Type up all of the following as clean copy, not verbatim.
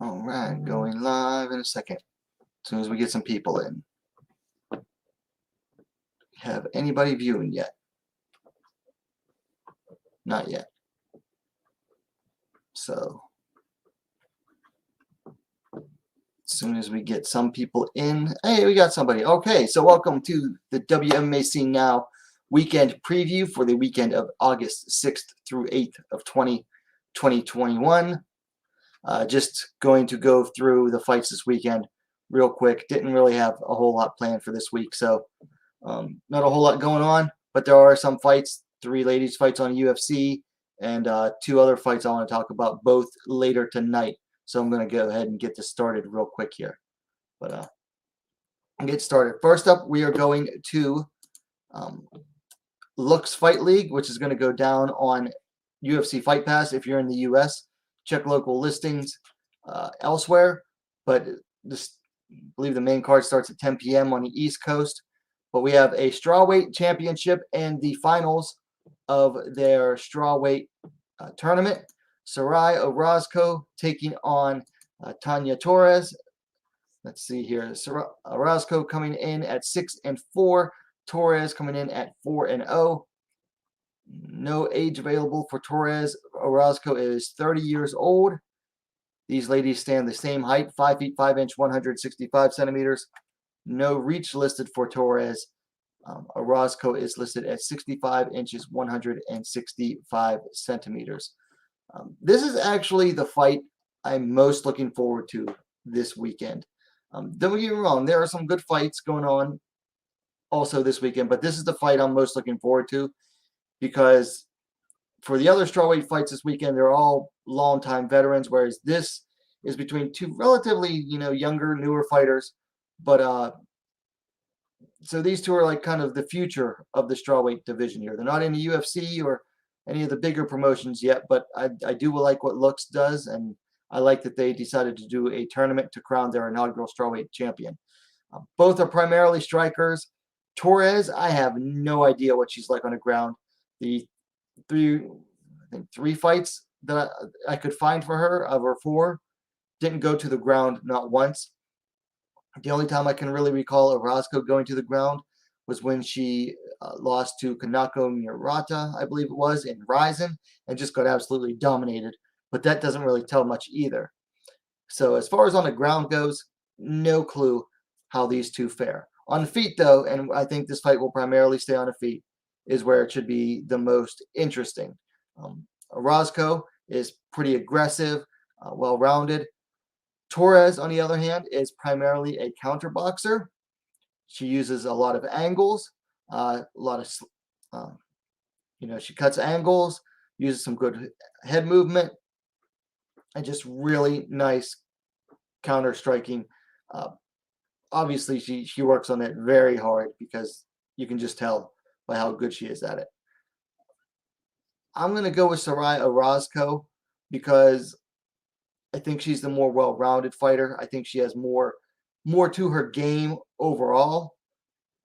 All right, going live in a second. As soon as we get some people in. Have anybody viewing yet? Not yet. So, as soon as we get some people in. Hey, we got somebody. Okay, so welcome to the WMMA Now weekend preview for the weekend of August 6th through 8th of 2021. Just going to go through the fights this weekend real quick. Didn't really have a whole lot planned for this week, so not a whole lot going on, but there are some fights. 3 ladies fights on UFC and 2 other fights I want to talk about, both later tonight. So I'm going to go ahead and get this started real quick here. But I'll get started. First up, we are going to Lux Fight League, which is going to go down on UFC Fight Pass if you're in the U.S. Check local listings elsewhere. But this, I believe the main card starts at 10 p.m. on the East Coast. But we have a strawweight championship and the finals of their strawweight tournament. Sarai Orozco taking on Tanya Torres. Let's see here. Orozco coming in at 6-4. Torres coming in at 4-0. No age available for Torres. Orozco is 30 years old. These ladies stand the same height, 5 feet 5 inch, 165 centimeters. No reach listed for Torres. Orozco is listed at 65 inches, 165 centimeters. This is actually the fight I'm most looking forward to this weekend. Don't get me wrong, there are some good fights going on also this weekend, but this is the fight I'm most looking forward to because for the other strawweight fights this weekend, they're all longtime veterans, whereas this is between 2 relatively, younger, newer fighters. But so these 2 are like kind of the future of the strawweight division here. They're not in the UFC or any of the bigger promotions yet, but I do like what Lux does, and I like that they decided to do a tournament to crown their inaugural strawweight champion. Both are primarily strikers. Torres, I have no idea what she's like on the ground. The 3 fights that I could find for her, of her 4, didn't go to the ground not once. The only time I can really recall Orozco going to the ground was when she lost to Kanako Murata, I believe it was, in Ryzen, and just got absolutely dominated. But that doesn't really tell much either. So as far as on the ground goes, no clue how these 2 fare. On the feet, though, and I think this fight will primarily stay on the feet, is where it should be the most interesting. Orozco is pretty aggressive, well-rounded. Torres, on the other hand, is primarily a counter boxer. She uses a lot of angles, she cuts angles, uses some good head movement, and just really nice counter striking. Obviously, she works on it very hard because you can just tell by how good she is at it. I'm going to go with Sarai Orozco because I think she's the more well-rounded fighter. I think she has more to her game overall.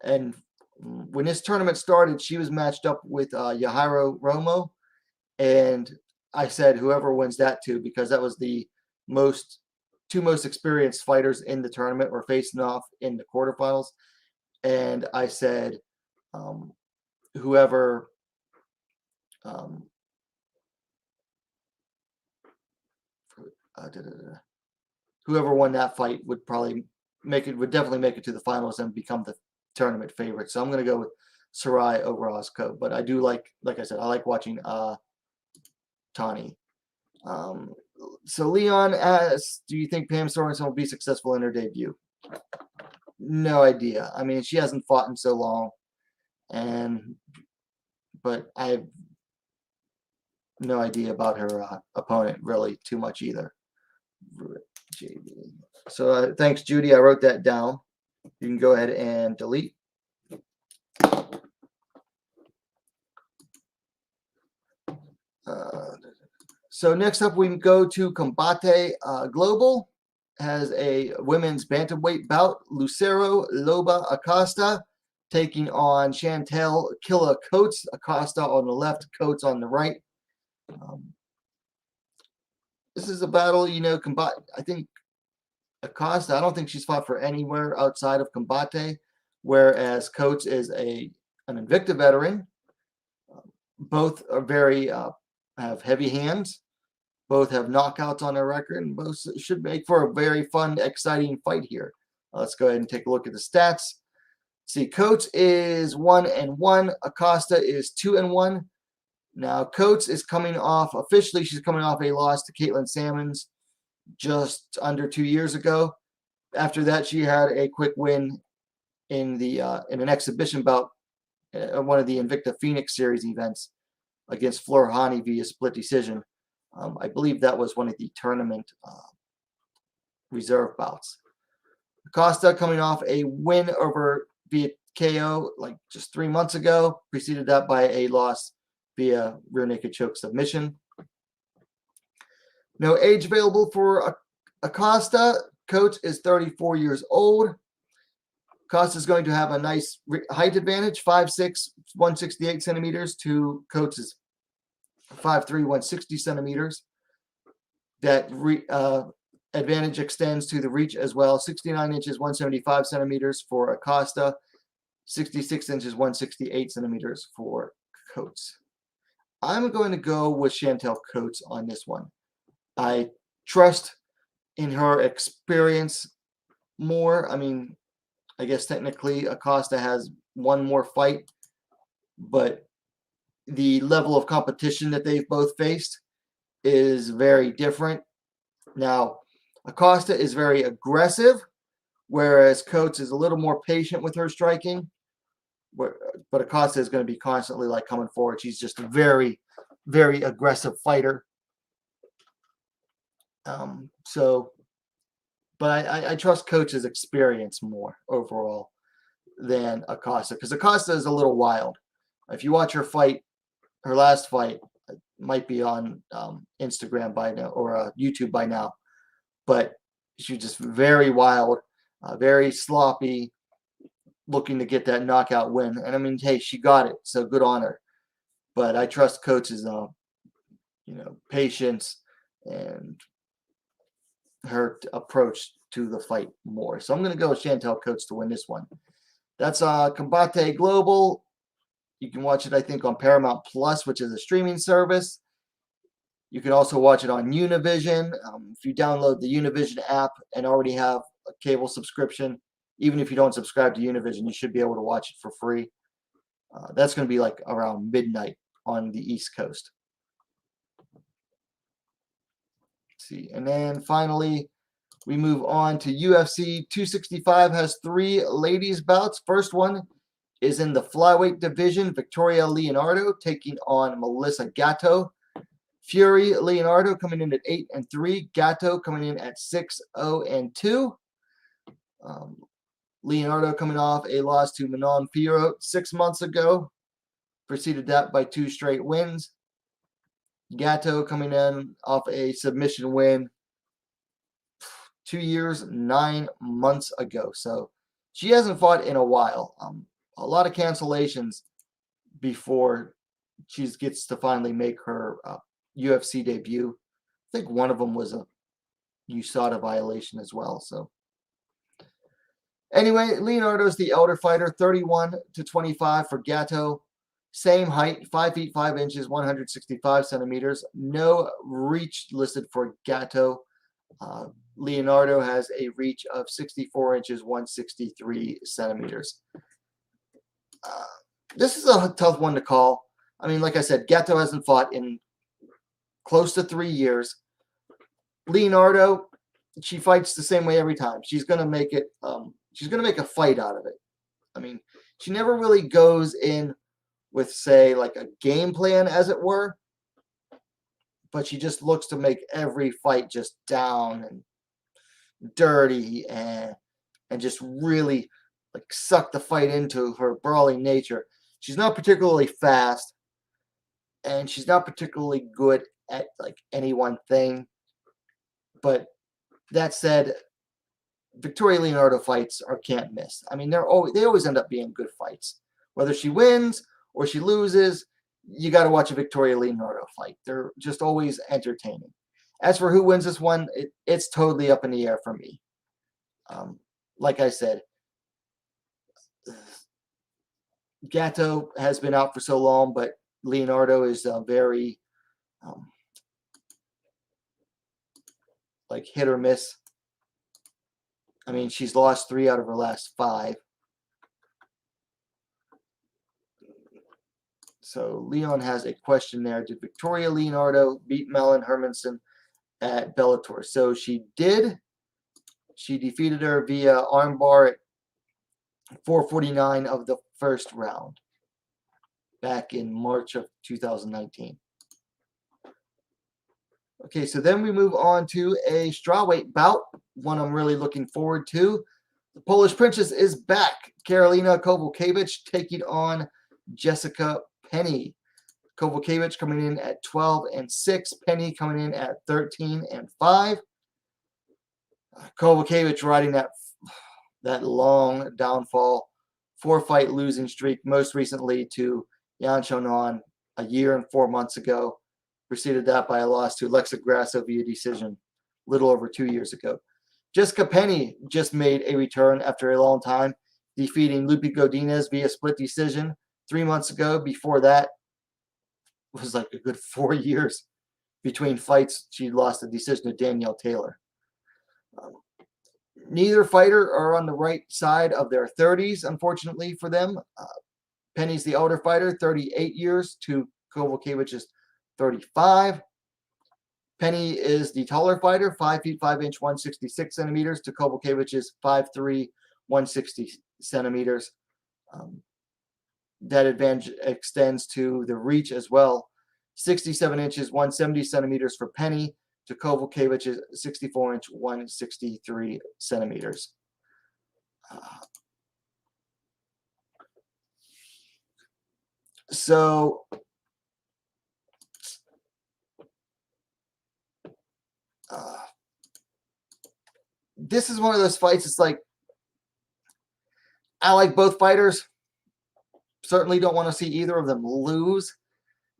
And when this tournament started, she was matched up with Yahairo Romo. And I said whoever wins that too, because that was the 2 most experienced fighters in the tournament were facing off in the quarterfinals. And I said whoever whoever won that fight would definitely make it to the finals and become the tournament favorite. So I'm going to go with Sarai Orozco. But I do like I said, I like watching Tani. So Leon asks, do you think Pam Sorensen will be successful in her debut? No idea. I mean, she hasn't fought in so long, but I have no idea about her opponent really too much either. So thanks, Judy. I wrote that down. You can go ahead and delete. So next up, we go to Combate Global. Has a women's bantamweight bout. Lucero Loba Acosta taking on Chantel Killa Coates. Acosta on the left, Coates on the right. this is a battle, I think Acosta, I don't think she's fought for anywhere outside of Combate, whereas Coates is an Invicta veteran. Both are very have heavy hands. Both have knockouts on their record, and both should make for a very fun, exciting fight here. Let's go ahead and take a look at the stats. See, Coates is 1-1. Acosta is 2-1. Now, Coates is coming off, officially, she's coming off a loss to Caitlin Salmons just under 2 years ago. After that, she had a quick win in an exhibition bout at one of the Invicta Phoenix Series events against Flor Hani via split decision. I believe that was one of the tournament reserve bouts. Acosta coming off a win over via KO like just 3 months ago, preceded that by a loss via rear naked choke submission. No age available for Acosta. Coates is 34 years old. Acosta is going to have a nice height advantage, 5'6", 168 centimeters to Coates' 5'3", 160 centimeters. That advantage extends to the reach as well. 69 inches, 175 centimeters for Acosta. 66 inches, 168 centimeters for Coates. I'm going to go with Chantel Coates on this one. I trust in her experience more. I mean, I guess technically Acosta has one more fight, but the level of competition that they've both faced is very different. Now, Acosta is very aggressive, whereas Coates is a little more patient with her striking. But Acosta is going to be constantly like coming forward. She's just a very, very aggressive fighter. But I trust Coates' experience more overall than Acosta, because Acosta is a little wild. If you watch her fight, her last fight might be on Instagram by now or YouTube by now, but she's just very wild, very sloppy, looking to get that knockout win. And I mean, hey, she got it, so good on her. But I trust Coates' patience and her approach to the fight more. So I'm going to go with Chantel Coates to win this one. That's Combate Global. You can watch it, I think, on Paramount Plus, which is a streaming service. You can also watch it on Univision. If you download the Univision app and already have a cable subscription, even if you don't subscribe to Univision, you should be able to watch it for free. That's going to be like around midnight on the East Coast. Let's see. And then finally, we move on to UFC 265 has 3 ladies bouts. First one is in the flyweight division. Victoria Leonardo taking on Melissa Gatto. Fury Leonardo coming in at 8-3. Gatto coming in at 6-0-2. Leonardo coming off a loss to Manon Fiorot 6 months ago. Preceded that by 2 straight wins. Gatto coming in off a submission win 2 years, 9 months ago. So she hasn't fought in a while. A lot of cancellations before she gets to finally make her UFC debut. I think one of them was a USADA violation as well. So anyway, Leonardo's the elder fighter, 31-25 for Gatto. Same height, 5 feet 5 inches, 165 centimeters. No reach listed for Gatto. Leonardo has a reach of 64 inches, 163 centimeters. This is a tough one to call. I mean, like I said, Gatto hasn't fought in close to 3 years. Leonardo, she fights the same way every time. She's gonna make it. She's gonna make a fight out of it. I mean, she never really goes in with, say, like a game plan, as it were. But she just looks to make every fight just down and dirty and just really like suck the fight into her brawling nature. She's not particularly fast, and she's not particularly good at like any one thing. But that said, Victoria Leonardo fights are can't miss. I mean, they always end up being good fights. Whether she wins or she loses, you got to watch a Victoria Leonardo fight. They're just always entertaining. As for who wins this one, it's totally up in the air for me. Like I said, Gatto has been out for so long, but Leonardo is very like hit or miss. I mean, she's lost 3 out of her last 5. So Leon has a question there. Did Victoria Leonardo beat Mellon Hermanson at Bellator? So she did. She defeated her via armbar at 4:49 of the first round back in March of 2019. Okay, so then we move on to a strawweight bout, one I'm really looking forward to. The Polish Princess is back. Karolina Kowalkiewicz taking on Jessica Penny. Kowalkiewicz coming in at 12-6. Penny coming in at 13-5. Kowalkiewicz riding that long downfall, 4-fight losing streak, most recently to Yan Chonan a year and 4 months ago. Preceded that by a loss to Alexa Grasso via decision a little over 2 years ago. Jessica Penny just made a return after a long time, defeating Lupi Godinez via split decision 3 months ago. Before that, it was like a good 4 years between fights. She lost a decision to Danielle Taylor. Neither fighter are on the right side of their 30s, unfortunately for them. Penny's the older fighter, 38 years, to Kowalkiewicz is 35. Penny is the taller fighter, 5 feet 5 inch, 166 centimeters, to Kowalkiewicz is 5'3", 160 centimeters. That advantage extends to the reach as well. 67 inches, 170 centimeters for Penny, to Kowalkiewicz is 64 inch, 163 centimeters. So this is one of those fights. It's like, I like both fighters. Certainly don't want to see either of them lose.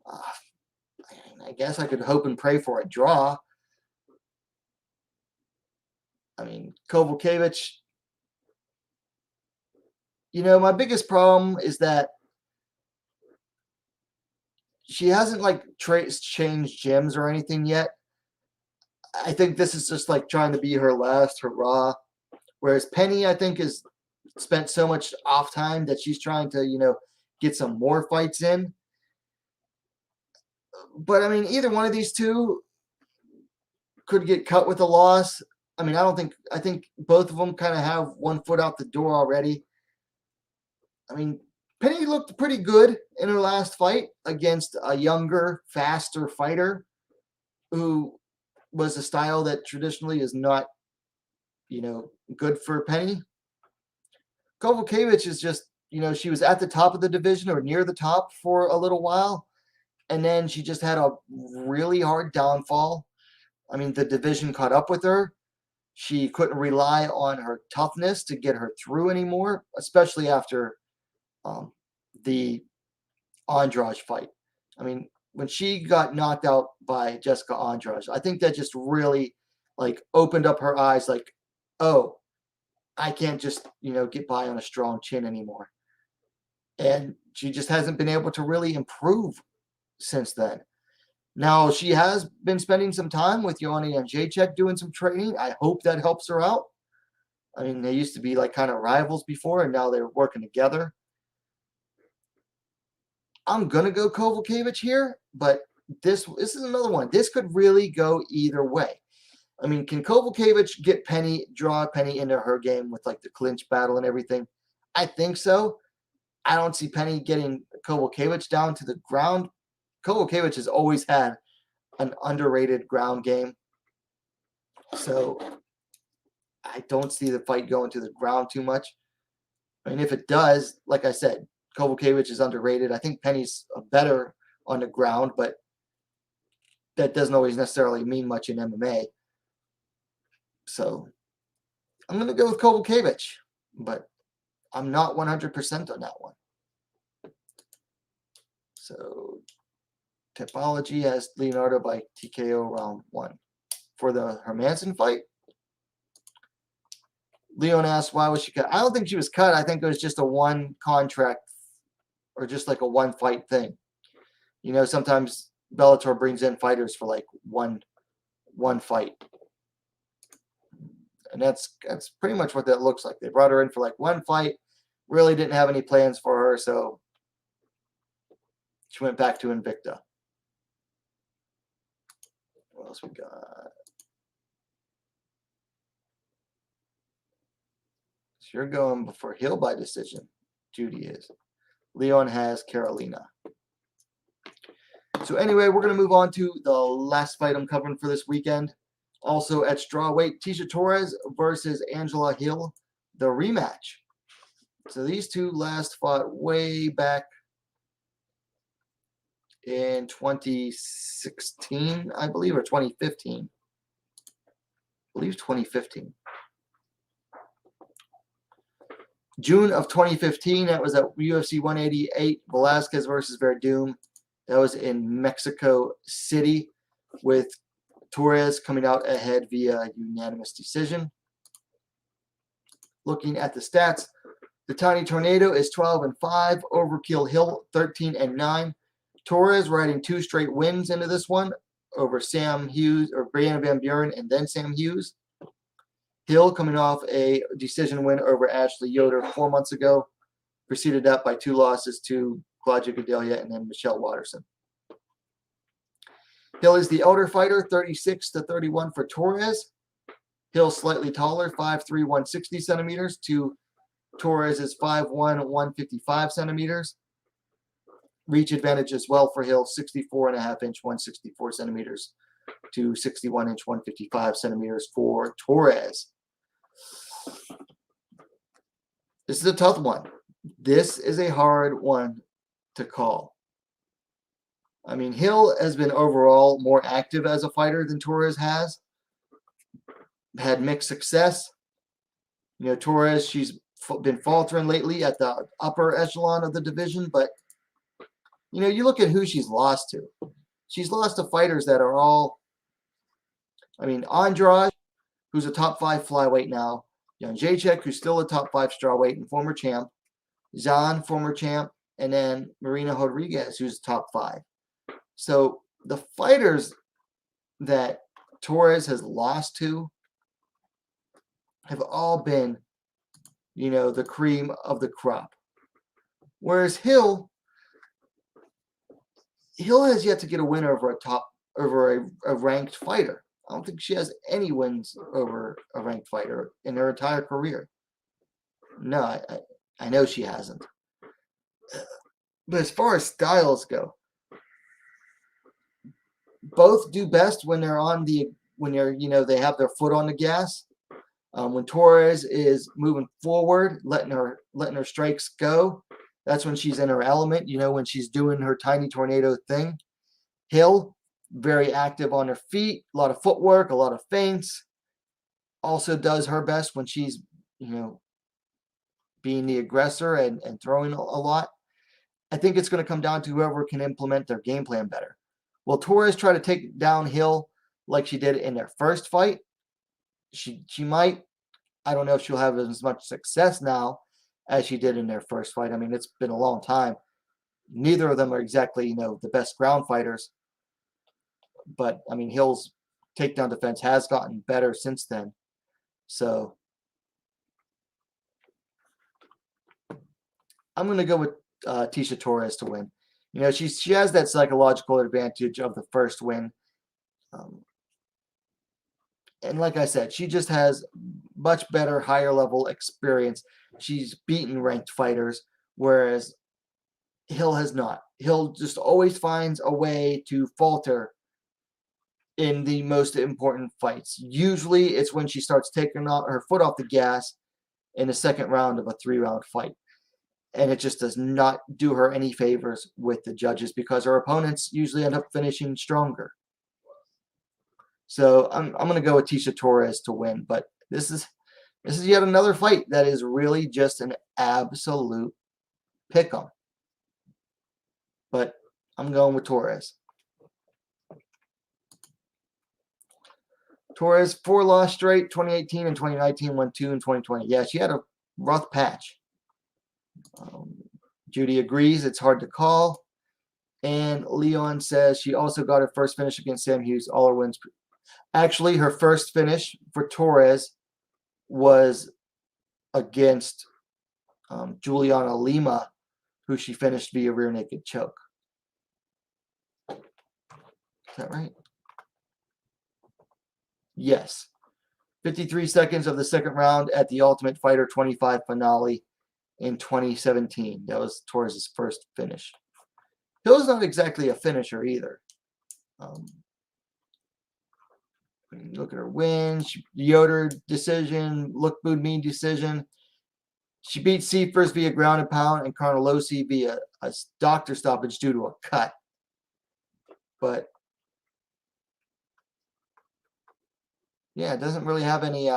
I guess I could hope and pray for a draw. I mean, Kowalkiewicz, my biggest problem is that she hasn't like changed gyms or anything yet. I think this is just like trying to be her last hurrah. Whereas Penny, I think, has spent so much off time that she's trying to, get some more fights in. But I mean, either one of these two could get cut with a loss. I mean, I think both of them kind of have one foot out the door already. I mean, Penny looked pretty good in her last fight against a younger, faster fighter who was a style that traditionally is not, good for Penny. Kowalkiewicz is just, she was at the top of the division or near the top for a little while, and then she just had a really hard downfall. I mean, the division caught up with her. She couldn't rely on her toughness to get her through anymore, especially after the Andrade fight. I mean, when she got knocked out by Jessica Andrade, I think that just really opened up her eyes, like, oh, I can't just, get by on a strong chin anymore. And she just hasn't been able to really improve since then. Now, she has been spending some time with Joanna Jędrzejczyk doing some training. I hope that helps her out. I mean, they used to be kind of rivals before, and now they're working together. I'm going to go Kowalkiewicz here, but this is another one. This could really go either way. I mean, can Kowalkiewicz get draw Penny into her game with the clinch battle and everything? I think so. I don't see Penny getting Kowalkiewicz down to the ground. Kowalkiewicz has always had an underrated ground game. So I don't see the fight going to the ground too much. I mean, if it does, like I said, Kowalkiewicz is underrated. I think Penny's better on the ground, but that doesn't always necessarily mean much in MMA. So I'm going to go with Kowalkiewicz, but I'm not 100% on that one. So Topology has Leonardo by TKO round 1. for the Hermanson fight. Leon asked why was she cut. I don't think she was cut. I think it was just a one contract or just like a one fight thing. You know, sometimes Bellator brings in fighters for like one fight. And that's pretty much what that looks like. They brought her in for like one fight, really didn't have any plans for her, so she went back to Invicta. What else we got? So you're going for Hill by decision. Judy is. Leon has Carolina. So anyway, we're going to move on to the last fight I'm covering for this weekend. Also at strawweight, Tecia Torres versus Angela Hill, the rematch. So these two last fought way back in 2016, I believe, or 2015. I believe 2015. June of 2015, that was at UFC 188, Velasquez versus Verdum. That was in Mexico City, with Torres coming out ahead via unanimous decision. Looking at the stats, the Tiny Tornado is 12-5, Overkill Hill 13-9. Torres riding 2 straight wins into this one over Sam Hughes or Brianna Van Buren and then Sam Hughes. Hill coming off a decision win over Ashley Yoder 4 months ago, preceded that by 2 losses to Claudia Gadelia and then Michelle Watterson. Hill is the elder fighter, 36-31 for Torres. Hill slightly taller, 5'3", 160 centimeters, to Torres is 5'1", 155 centimeters. Reach advantage as well for Hill, 64.5-inch, 164 centimeters, to 61-inch, 155 centimeters for Torres. This is a tough one. This is a hard one to call. I mean, Hill has been overall more active as a fighter than Torres has. Had mixed success. You know, Torres, she's been faltering lately at the upper echelon of the division, but, you know, you look at who she's lost to. She's lost to fighters that are all, I mean, Andrade, who's a top 5 flyweight now. Jan Jacek, who's still a top 5 strawweight and former champ. Zan, former champ. And then Marina Rodriguez, who's top 5. So the fighters that Torres has lost to have all been, you know, the cream of the crop. Whereas Hill has yet to get a win over a ranked fighter. I don't think she has any wins over a ranked fighter in her entire career. No, I know she hasn't. But as far as styles go, both do best when they're they have their foot on the gas. When Torres is moving forward, letting her strikes go, that's when she's in her element. You know, when she's doing her Tiny Tornado thing. Hill, very active on her feet, a lot of footwork, a lot of feints. Also does her best when she's, you know, being the aggressor and throwing a lot. I think it's going to come down to whoever can implement their game plan better. Will Torres try to take down Hill like she did in their first fight? She might. I don't know if she'll have as much success now as she did in their first fight. I mean, it's been a long time. Neither of them are exactly, you know, the best ground fighters. But, I mean, Hill's takedown defense has gotten better since then. So, I'm going to go with Tecia Torres to win. You know, she has that psychological advantage of the first win. And like I said, she just has much better, higher level experience. She's beaten ranked fighters, whereas Hill has not. Hill just always finds a way to falter in the most important fights. Usually it's when she starts taking her foot off the gas in the second round of a 3-round fight. And it just does not do her any favors with the judges because her opponents usually end up finishing stronger. So I'm going to go with Tecia Torres to win, but this is yet another fight that is really just an absolute pick-em. But I'm going with Torres. Torres, 4 loss straight, 2018 and 2019, won 2 in 2020. Yeah, she had a rough patch. Judy agrees it's hard to call. And Leon says she also got her first finish against Sam Hughes. All her wins. Actually, her first finish for Torres was against Juliana Lima, who she finished via rear naked choke. Is that right? Yes. 53 seconds of the second round at the Ultimate Fighter 25 finale in 2017. That was Torres' first finish. Hill's not exactly a finisher either. Look at her wins. Yoder decision. Look Budmin decision. She beat Seifers via ground and pound and Carnelosi via a doctor stoppage due to a cut. But yeah, it doesn't really have any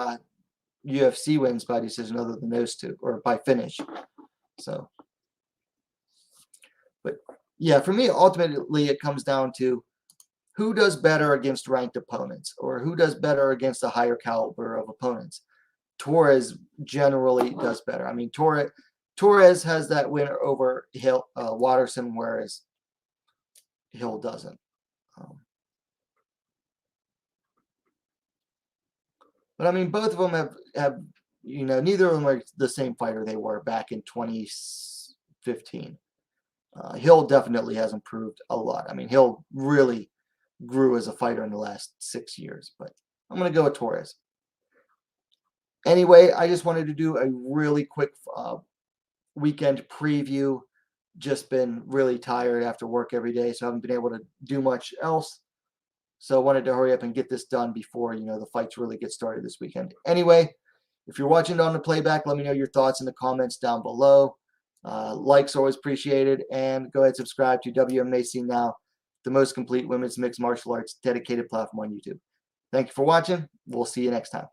UFC wins by decision other than those two, or by finish. So, but yeah, for me, ultimately, it comes down to who does better against ranked opponents, or who does better against a higher caliber of opponents. Torres generally does better. I mean, Torres has that win over Watterson, whereas Hill doesn't. But I mean, both of them have neither of them are the same fighter they were back in 2015. Hill definitely has improved a lot. I mean, Hill really grew as a fighter in the last 6 years, but I'm going to go with Torres. Anyway, I just wanted to do a really quick weekend preview. Just been really tired after work every day, so I haven't been able to do much else. So I wanted to hurry up and get this done before, the fights really get started this weekend. Anyway, if you're watching it on the playback, let me know your thoughts in the comments down below. Likes always appreciated. And go ahead and subscribe to WMMA Scene Now, the most complete women's mixed martial arts dedicated platform on YouTube. Thank you for watching. We'll see you next time.